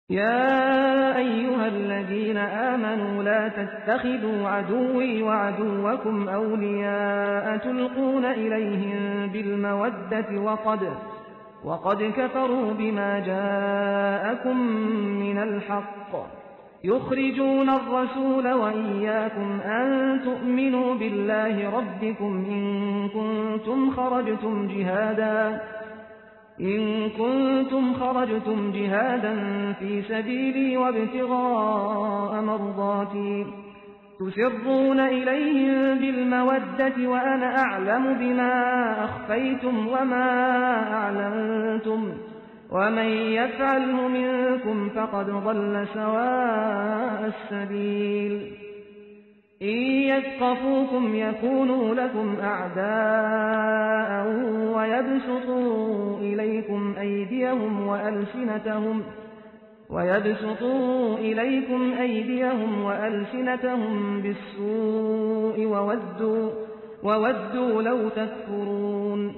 يا أيها الذين آمنوا لا تتخذوا عدوي وعدوكم أولياء تلقون إليهم بالمودة وقد كفروا بما جاءكم من الحق يخرجون الرسول وإياكم أن تؤمنوا بالله ربكم إن كنتم خرجتم جهادا في سبيلي وابتغاء مرضاتي تسرون إليهم بالمودة وأنا أعلم بما أخفيتم وما أعلنتم ومن يفعله منكم فقد ضل سواء السبيل إن يثقفوكم يكونوا لكم أعداء ويبسطوا إليكم أيديهم وألسنتهم بالسوء وودوا لو تكفرون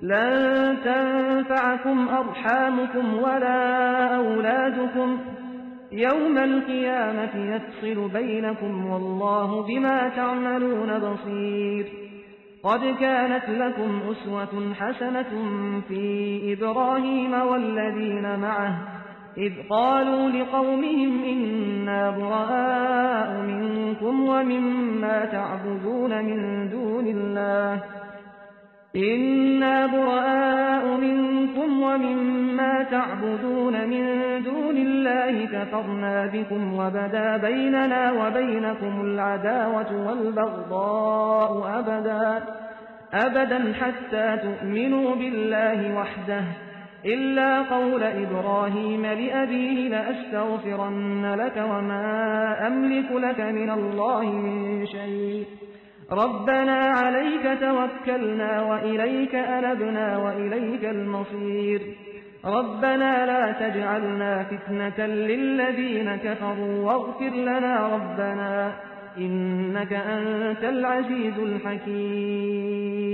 لن تنفعكم أرحامكم ولا أولادكم يوم القيامة يفصل بينكم والله بما تعملون بصير قد كانت لكم أسوة حسنة في إبراهيم والذين معه إذ قالوا لقومهم إنا براء منكم ومما تعبدون من دون الله كفرنا بكم وبدا بيننا وبينكم العداوة والبغضاء أبدا حتى تؤمنوا بالله وحده إلا قول إبراهيم لأبيه لأستغفرن لك وما أملك لك من الله من شيء ربنا عليك توكلنا وإليك أنبنا وإليك المصير ربنا لا تجعلنا فتنة للذين كفروا واغفر لنا ربنا إنك أنت العزيز الحكيم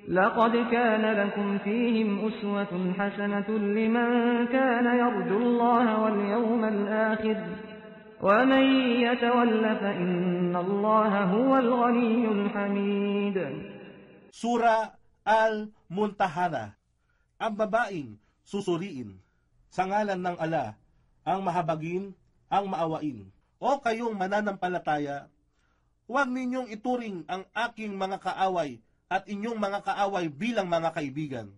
لقد كان لكم فيهم أسوة حسنة لمن كان يرجو الله واليوم الآخر ومن يتول فإن الله هو الغني الحميد. Sura Al-Muntahana. Ang babaeng susuriin sa ngalan ng Ala, ang mahabagin, ang maawain. O kayong mananampalataya, huwag ninyong ituring ang aking mga kaaway at inyong mga kaaway bilang mga kaibigan.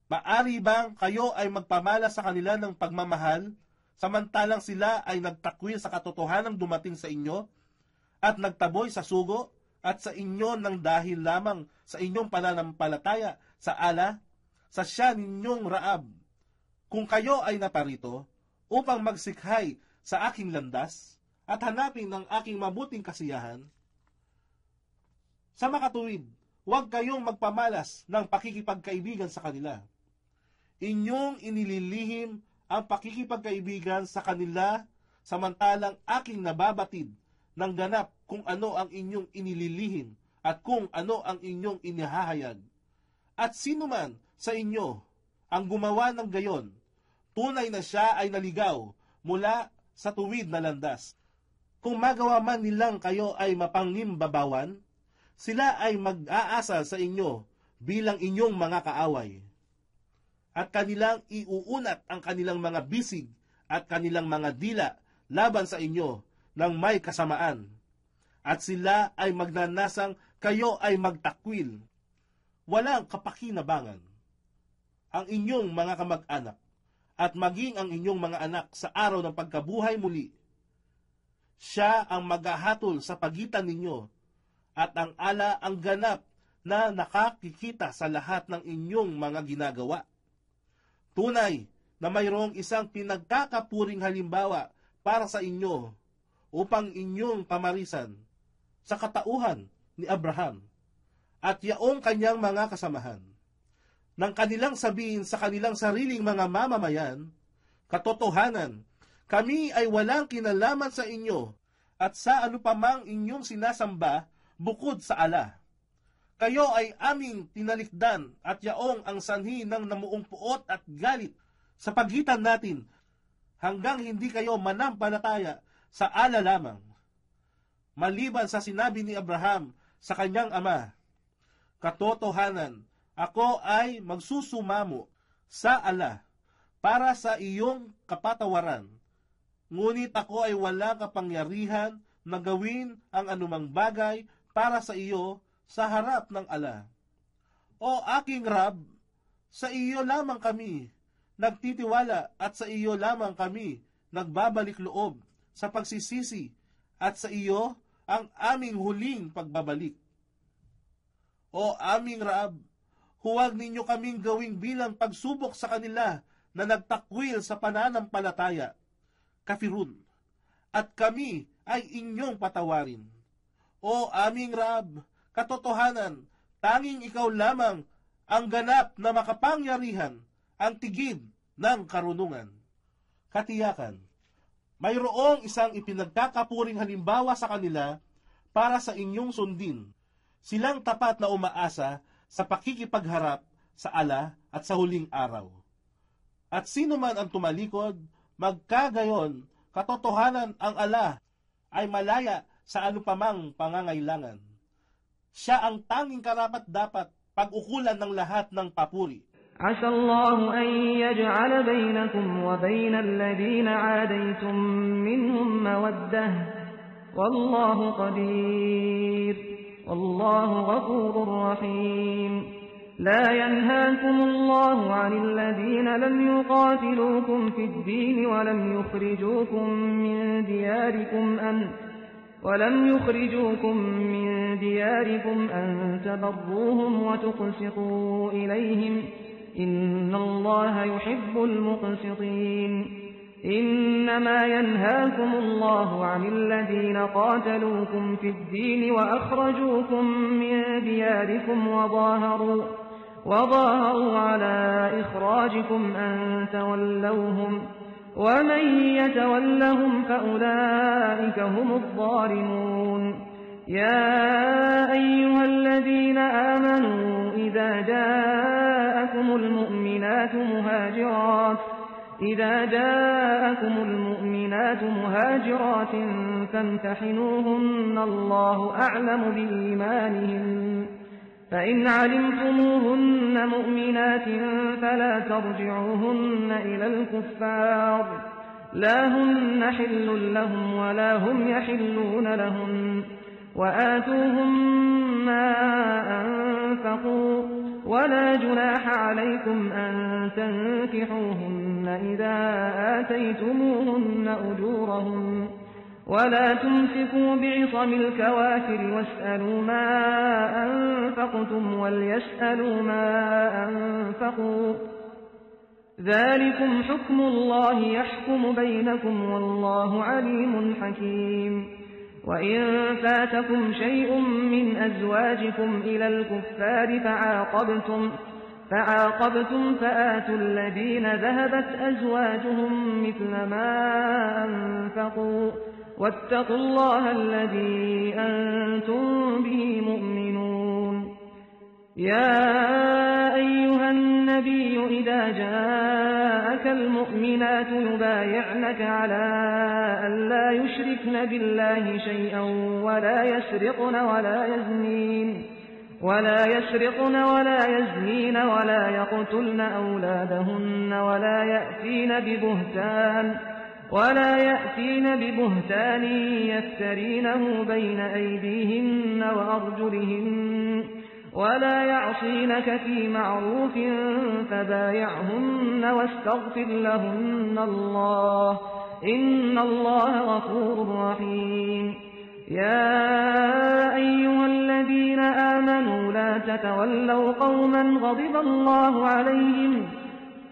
Maari bang kayo ay magpamala sa kanila ng pagmamahal, samantalang sila ay nagtakwil sa katotohanang dumating sa inyo, at nagtaboy sa sugo, at sa inyo ng dahil lamang sa inyong pananampalataya sa ala, sa siya ninyong Raab. Kung kayo ay naparito, upang magsikhay sa aking landas, at hanapin ang aking mabuting kasiyahan, sa makatuwid, huwag kayong magpamalas ng pakikipagkaibigan sa kanila. Inyong inililihim ang pakikipagkaibigan sa kanila, samantalang aking nababatid ng ganap kung ano ang inyong inililihim at kung ano ang inyong inihahayag. At sino man sa inyo ang gumawa ng gayon, tunay na siya ay naligaw mula sa tuwid na landas. Kung magawa man nilang kayo ay mapangimbabawan, sila ay mag-aasa sa inyo bilang inyong mga kaaway. At kanilang iuunat ang kanilang mga bisig at kanilang mga dila laban sa inyo ng may kasamaan. At sila ay magnanasang kayo ay magtakwil. Walang kapakinabangan. Ang inyong mga kamag-anak at maging ang inyong mga anak sa araw ng pagkabuhay muli. Siya ang maghahatol sa pagitan ninyo at ang ala ang ganap na nakakikita sa lahat ng inyong mga ginagawa. Tunay na mayroong isang pinagkakapuring halimbawa para sa inyo upang inyong pamarisan sa katauhan ni Abraham at yaong kanyang mga kasamahan. Nang kanilang sabihin sa kanilang sariling mga mamamayan, katotohanan, kami ay walang kinalaman sa inyo at sa anupamang inyong sinasamba bukod sa ala. Kayo ay aming tinalikdan at yaong ang sanhi ng namuong puot at galit sa pagitan natin hanggang hindi kayo manampalataya sa Allah lamang. Maliban sa sinabi ni Abraham sa kanyang ama, katotohanan, ako ay magsusumamo sa Allah para sa iyong kapatawaran. Ngunit ako ay wala kapangyarihan na gawin ang anumang bagay para sa iyo sa harap ng Allah. O aking Rab, sa iyo lamang kami nagtitiwala at sa iyo lamang kami nagbabalik loob sa pagsisisi at sa iyo ang aming huling pagbabalik. O aming Rab, huwag ninyo kaming gawing bilang pagsubok sa kanila na nagtakwil sa pananampalataya, kafirun, at kami ay inyong patawarin. O aming Rab, katotohanan, tanging ikaw lamang ang ganap na makapangyarihan, ang tigib ng karunungan. Katiyakan, mayroong isang ipinagkakapuring halimbawa sa kanila para sa inyong sundin. Silang tapat na umaasa sa pakikipagharap sa Allah at sa huling araw. At sino man ang tumalikod, magkagayon, katotohanan ang Allah ay malaya sa anupamang pangangailangan. Siya ang tanging karapat-dapat pag-ukulan ng lahat ng papuri. عسى الله أن يجعل بينكم وبين الذين عاديتم منهم مودة والله قدير والله غفور رحيم لا ينهاكم الله عن الذين لم يقاتلوكم في الدين ولم يخرجوكم من دياركم أن تبروهم وتقسطوا إليهم إن الله يحب المقسطين إنما ينهاكم الله عن الذين قاتلوكم في الدين وأخرجوكم من دياركم وظاهروا على إخراجكم أن تولوهم ومن يتولهم فأولئك هم الظالمون يا أيها الذين آمنوا إذا جاءكم المؤمنات مهاجرات فامتحنوهن الله أعلم بإيمانهن فإن علمتموهن مؤمنات فلا ترجعوهن إلى الكفار لا هن حل لهم ولا هم يحلون لهن وآتوهم ما أنفقوا ولا جناح عليكم أن تنكحوهن إذا آتيتموهن أجورهن ولا تمسكوا بعصم الكوافر واسألوا ما أنفقتم وليسألوا ما أنفقوا ذلكم حكم الله يحكم بينكم والله عليم حكيم وإن فاتكم شيء من أزواجكم إلى الكفار فعاقبتم فآتوا الذين ذهبت أزواجهم مثل ما أنفقوا واتقوا الله الذي أنتم به مؤمنون يا أيها النبي إذا جاءك المؤمنات يبايعنك على أن لا يشركن بالله شيئا ولا يسرقن ولا يزنين ولا يقتلن أولادهن ولا يأتين ببهتان يفترينه بين أيديهن وأرجلهن ولا يعصينك في معروف فبايعهن واستغفر لهن الله إن الله غفور رحيم يا أيها الذين آمنوا لا تتولوا قوما غضب الله عليهم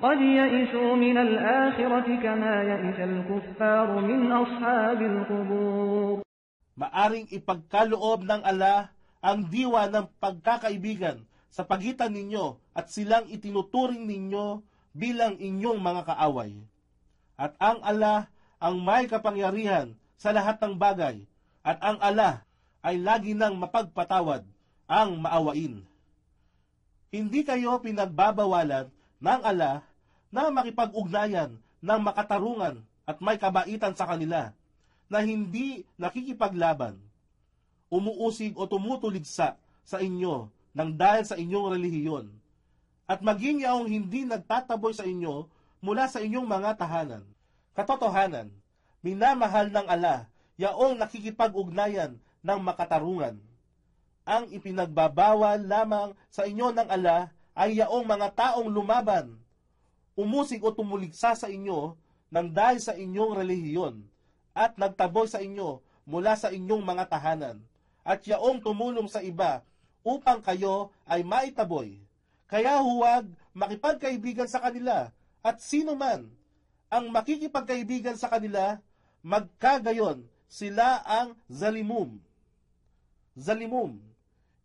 قد يئسوا من الآخرة كما يئس الكفار من أصحاب القبور. Maaring ipagkaloob ng Allah ang diwa ng pagkakaibigan sa pagitan ninyo at silang itinuturing ninyo bilang inyong mga kaaway. At ang Allah ang may kapangyarihan sa lahat ng bagay, at ang Allah ay lagi nang mapagpatawad, ang maawain. Hindi kayo pinagbabawalan ng Allah na makipag-ugnayan ng makatarungan at may kabaitan sa kanila, na hindi nakikipaglaban, umuusig o tumutuligsa sa inyo nang dahil sa inyong relihiyon, at maging yaong hindi nagtataboy sa inyo mula sa inyong mga tahanan. Katotohanan, minamahal ng ala yaong nakikipag-ugnayan ng makatarungan. Ang ipinagbabawal lamang sa inyo ng ala ay yaong mga taong lumaban, umusig o tumuligsa sa inyo nang dahil sa inyong relihiyon, at nagtaboy sa inyo mula sa inyong mga tahanan, at yaong tumulong sa iba upang kayo ay maitaboy. Kaya huwag makipagkaibigan sa kanila, at sino man ang makikipagkaibigan sa kanila, magkagayon sila ang zalimum. Zalimum.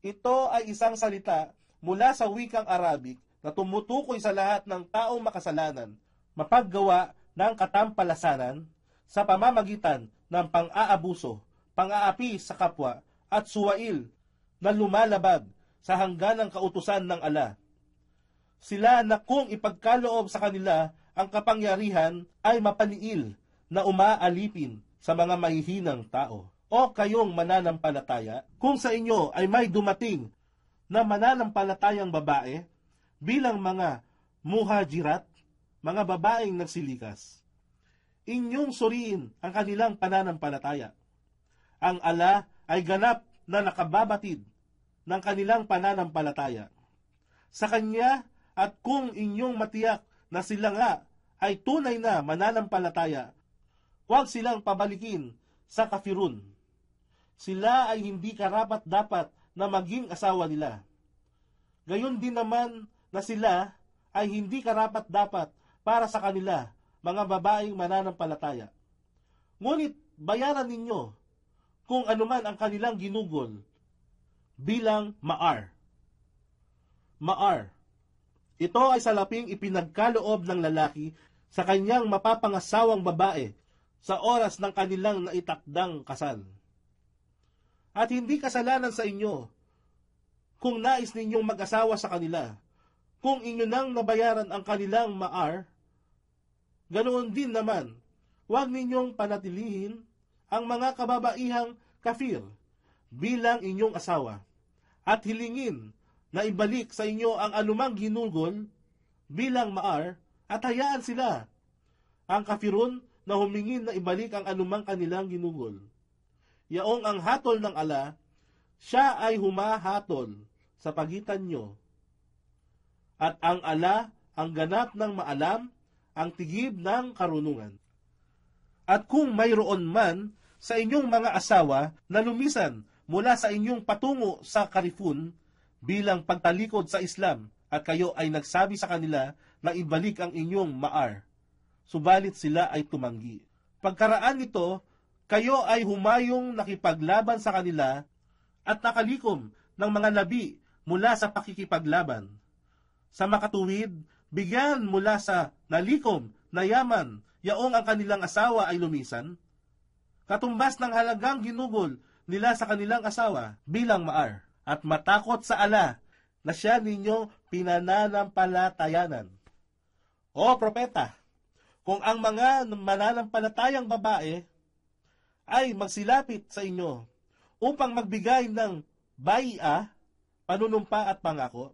Ito ay isang salita mula sa wikang Arabic na tumutukoy sa lahat ng taong makasalanan, mapaggawa ng katampalasanan sa pamamagitan ng pang-aabuso, pang-aapi sa kapwa, at suwail na lumalabag sa hangganang kautusan ng ala. Sila na kung ipagkaloob sa kanila ang kapangyarihan ay mapaniil na umaalipin sa mga mahihinang tao. O kayong mananampalataya, kung sa inyo ay may dumating na mananampalatayang babae bilang mga muhajirat, mga babaeng nagsilikas, inyong suriin ang kanilang pananampalataya. Ang ala ay ganap na nakababatid ng kanilang pananampalataya sa Kanya, at kung inyong matiyak na sila nga ay tunay na mananampalataya, huwag silang pabalikin sa kafirun. Sila ay hindi karapat-dapat na maging asawa nila. Gayon din naman na sila ay hindi karapat-dapat para sa kanila, mga babaeng mananampalataya. Ngunit bayaran ninyo kung anuman ang kanilang ginugol bilang ma'ar. Ma'ar. Ito ay salaping ipinagkaloob ng lalaki sa kanyang mapapangasawang babae sa oras ng kanilang naitakdang kasal. At hindi kasalanan sa inyo kung nais ninyong mag-asawa sa kanila, kung inyo nang nabayaran ang kanilang ma'ar. Ganoon din naman, huwag ninyong panatilihin ang mga kababaihang kafir bilang inyong asawa, at hilingin na ibalik sa inyo ang anumang ginugol bilang ma'ar, at hayaan sila, ang kafirun, na humingin na ibalik ang anumang kanilang ginugol. Yaong ang hatol ng ala, siya ay humahatol sa pagitan nyo. At ang ala ang ganap ng maalam, ang tigib ng karunungan. At kung mayroon man sa inyong mga asawa na lumisan mula sa inyong patungo sa karifun bilang pagtalikod sa Islam, at kayo ay nagsabi sa kanila na ibalik ang inyong ma'ar, subalit sila ay tumanggi. Pagkaraan nito, kayo ay humayong nakipaglaban sa kanila at nakalikom ng mga labi mula sa pakikipaglaban. Sa makatuwid, bigyan mula sa nalikom na yaman yaong ang kanilang asawa ay lumisan, katumbas ng halagang ginugol nila sa kanilang asawa bilang ma'ar, at matakot sa ala na siya ninyong pinananampalatayanan. O propeta, kung ang mga mananampalatayang babae ay magsilapit sa inyo upang magbigay ng bai'a, panunumpa at pangako,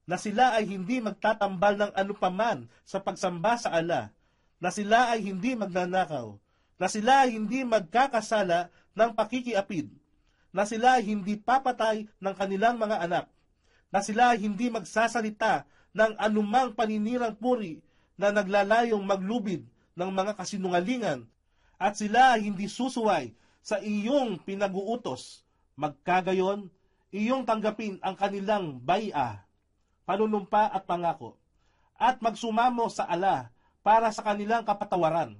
na sila ay hindi magtatambal ng anupaman sa pagsamba sa ala, na sila ay hindi magnanakaw, na sila ay hindi magkakasala ng pakikiapid, na sila ay hindi papatay ng kanilang mga anak, na sila ay hindi magsasalita ng anumang paninirang puri na naglalayong maglubid ng mga kasinungalingan, at sila ay hindi susuway sa iyong pinag-uutos. Magkagayon, iyong tanggapin ang kanilang bai'a, panunumpa at pangako, at magsumamo sa ala para sa kanilang kapatawaran.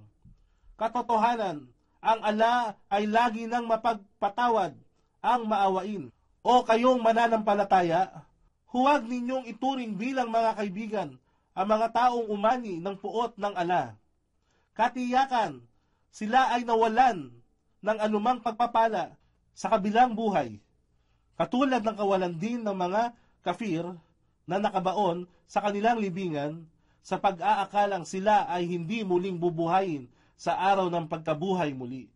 Katotohanan, ang ala ay lagi nang mapagpatawad ang maawain. O kayong mananampalataya, huwag ninyong ituring bilang mga kaibigan ang mga taong umani ng puot ng ala. Katiyakan, sila ay nawalan ng anumang pagpapala sa kabilang buhay, katulad ng kawalan din ng mga kafir na nakabaon sa kanilang libingan sa pag-aakalang sila ay hindi muling bubuhayin sa araw ng pagkabuhay muli.